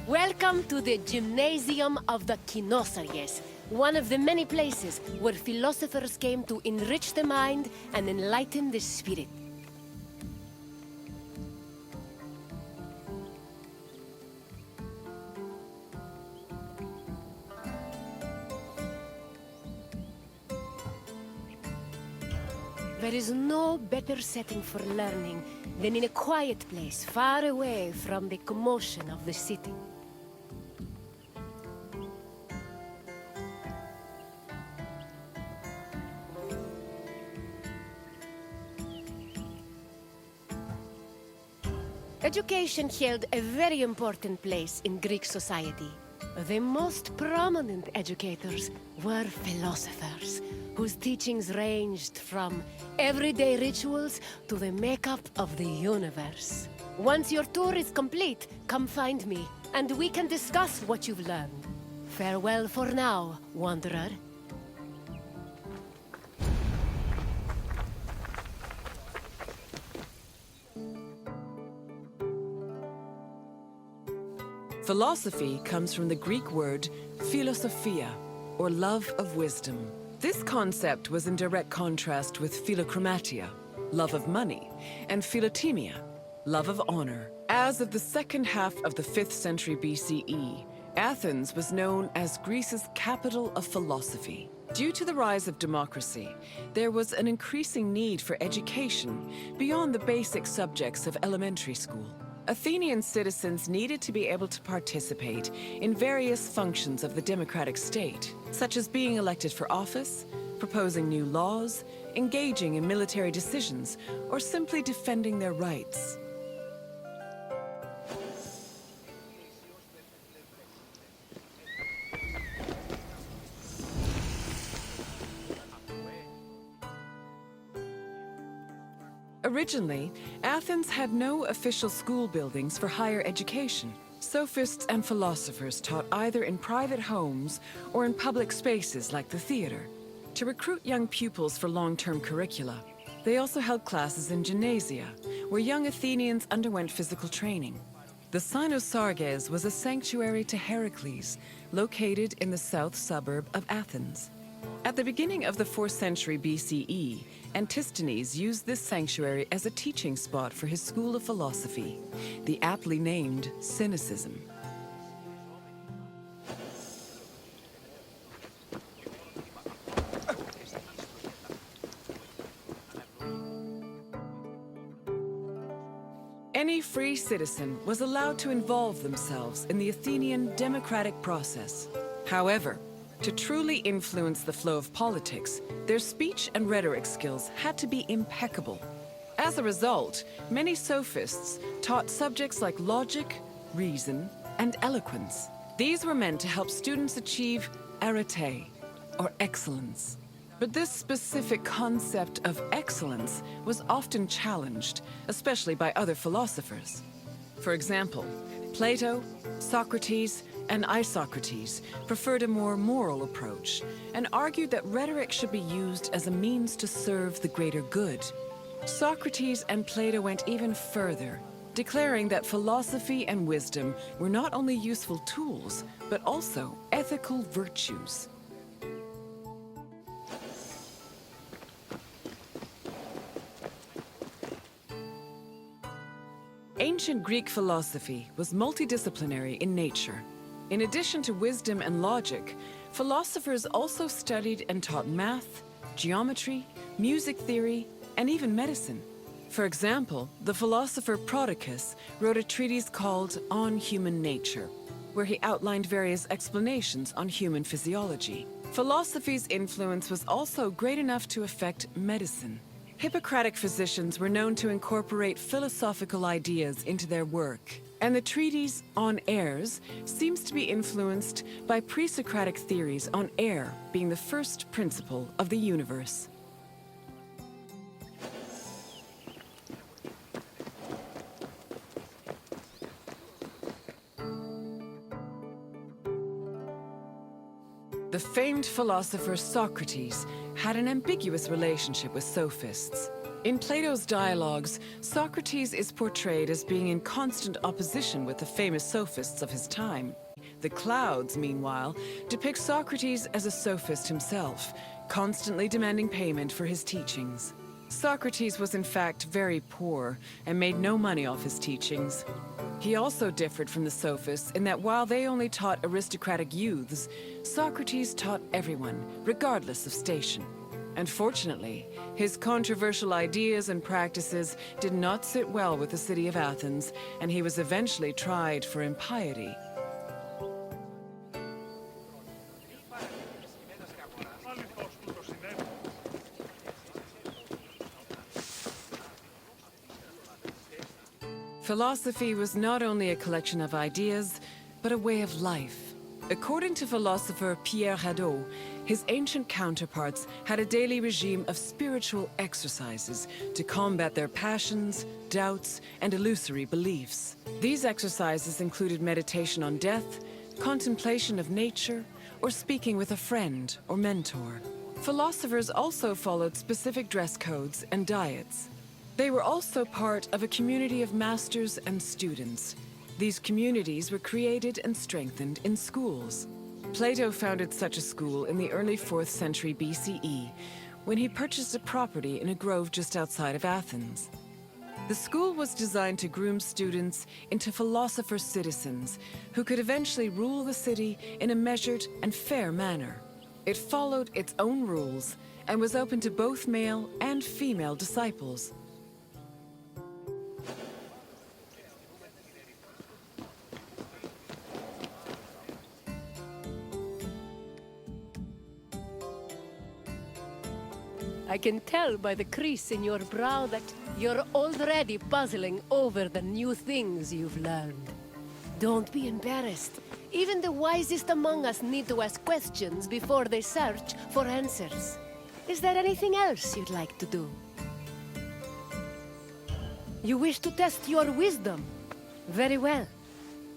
Welcome to the Gymnasium of the Kinosaries, one of the many places where philosophers came to enrich the mind and enlighten the spirit. There is no better setting for learning than in a quiet place far away from the commotion of the city. Education held a very important place in Greek society. The most prominent educators were philosophers, whose teachings ranged from everyday rituals to the makeup of the universe. Once your tour is complete, come find me, and we can discuss what you've learned. Farewell for now, wanderer. Philosophy comes from the Greek word philosophia, or love of wisdom. This concept was in direct contrast with philochromatia, love of money, and philotimia, love of honor. As of the second half of the 5th century BCE, Athens was known as Greece's capital of philosophy. Due to the rise of democracy, there was an increasing need for education beyond the basic subjects of elementary school. Athenian citizens needed to be able to participate in various functions of the democratic state, such as being elected for office, proposing new laws, engaging in military decisions, or simply defending their rights. Originally, Athens had no official school buildings for higher education. Sophists and philosophers taught either in private homes or in public spaces like the theater. To recruit young pupils for long-term curricula, they also held classes in gymnasia, where young Athenians underwent physical training. The Cynosarges was a sanctuary to Heracles, located in the south suburb of Athens. At the beginning of the 4th century BCE, Antisthenes used this sanctuary as a teaching spot for his school of philosophy, the aptly named Cynicism. Any free citizen was allowed to involve themselves in the Athenian democratic process. However, to truly influence the flow of politics, their speech and rhetoric skills had to be impeccable. As a result, many sophists taught subjects like logic, reason, and eloquence. These were meant to help students achieve arete, or excellence. But this specific concept of excellence was often challenged, especially by other philosophers. For example, Plato, Socrates, and Isocrates preferred a more moral approach and argued that rhetoric should be used as a means to serve the greater good. Socrates and Plato went even further, declaring that philosophy and wisdom were not only useful tools, but also ethical virtues. Ancient Greek philosophy was multidisciplinary in nature. In addition to wisdom and logic, philosophers also studied and taught math, geometry, music theory, and even medicine. For example, the philosopher Prodicus wrote a treatise called On Human Nature, where he outlined various explanations on human physiology. Philosophy's influence was also great enough to affect medicine. Hippocratic physicians were known to incorporate philosophical ideas into their work, and the treatise On Airs seems to be influenced by pre-Socratic theories on air being the first principle of the universe. The famed philosopher Socrates had an ambiguous relationship with sophists. In Plato's dialogues, Socrates is portrayed as being in constant opposition with the famous sophists of his time. The clouds, meanwhile, depict Socrates as a sophist himself, constantly demanding payment for his teachings. Socrates was in fact very poor and made no money off his teachings. He also differed from the sophists in that while they only taught aristocratic youths, Socrates taught everyone, regardless of station. Unfortunately, his controversial ideas and practices did not sit well with the city of Athens, and he was eventually tried for impiety. Philosophy was not only a collection of ideas, but a way of life. According to philosopher Pierre Hadot, his ancient counterparts had a daily regime of spiritual exercises to combat their passions, doubts, and illusory beliefs. These exercises included meditation on death, contemplation of nature, or speaking with a friend or mentor. Philosophers also followed specific dress codes and diets. They were also part of a community of masters and students. These communities were created and strengthened in schools. Plato founded such a school in the early 4th century BCE, when he purchased a property in a grove just outside of Athens. The school was designed to groom students into philosopher citizens who could eventually rule the city in a measured and fair manner. It followed its own rules and was open to both male and female disciples. I can tell by the crease in your brow that you're already puzzling over the new things you've learned. Don't be embarrassed. Even the wisest among us need to ask questions before they search for answers. Is there anything else you'd like to do? You wish to test your wisdom? Very well.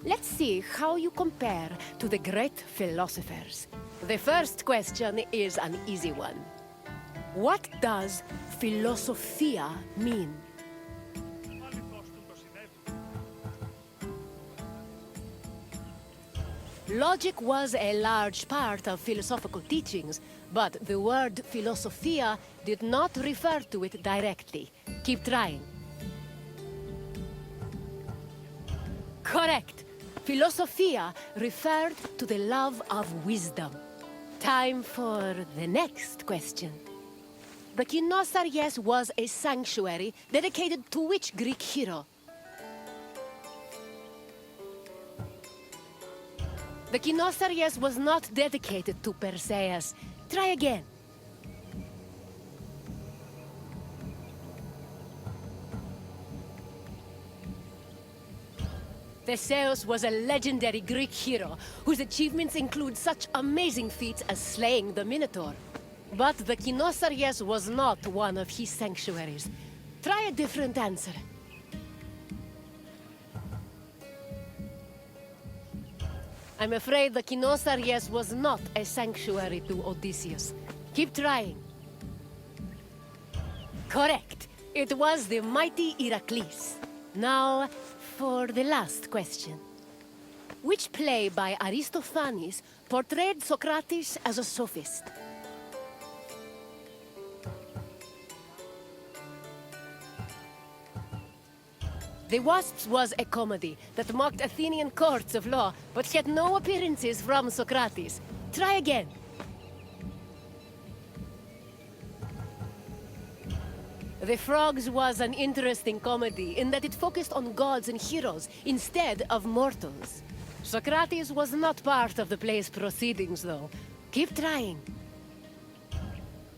Let's see how you compare to the great philosophers. The first question is an easy one. What does philosophia mean? Logic was a large part of philosophical teachings, but the word philosophia did not refer to it directly. Keep trying. Correct. Philosophia referred to the love of wisdom. Time for the next question. The Kynosarjes was a sanctuary dedicated to which Greek hero? The Kynosarjes was not dedicated to Perseus. Try again. Theseus was a legendary Greek hero whose achievements include such amazing feats as slaying the Minotaur. But the Kynosarjes was not one of his sanctuaries. Try a different answer. I'm afraid the Kynosarjes was not a sanctuary to Odysseus. Keep trying. Correct. It was the mighty Heracles. Now, for the last question. Which play by Aristophanes portrayed Socrates as a sophist? The Wasps was a comedy that mocked Athenian courts of law, but had no appearances from Socrates. Try again. The Frogs was an interesting comedy in that it focused on gods and heroes instead of mortals. Socrates was not part of the play's proceedings, though. Keep trying.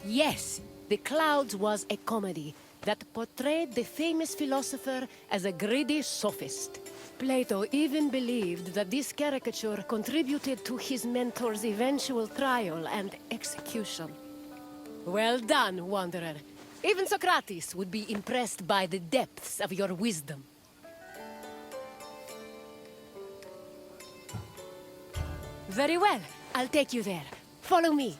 Yes, The Clouds was a comedy that portrayed the famous philosopher as a greedy sophist. Plato even believed that this caricature contributed to his mentor's eventual trial and execution. Well done, Wanderer. Even Socrates would be impressed by the depths of your wisdom. Very well. I'll take you there. Follow me.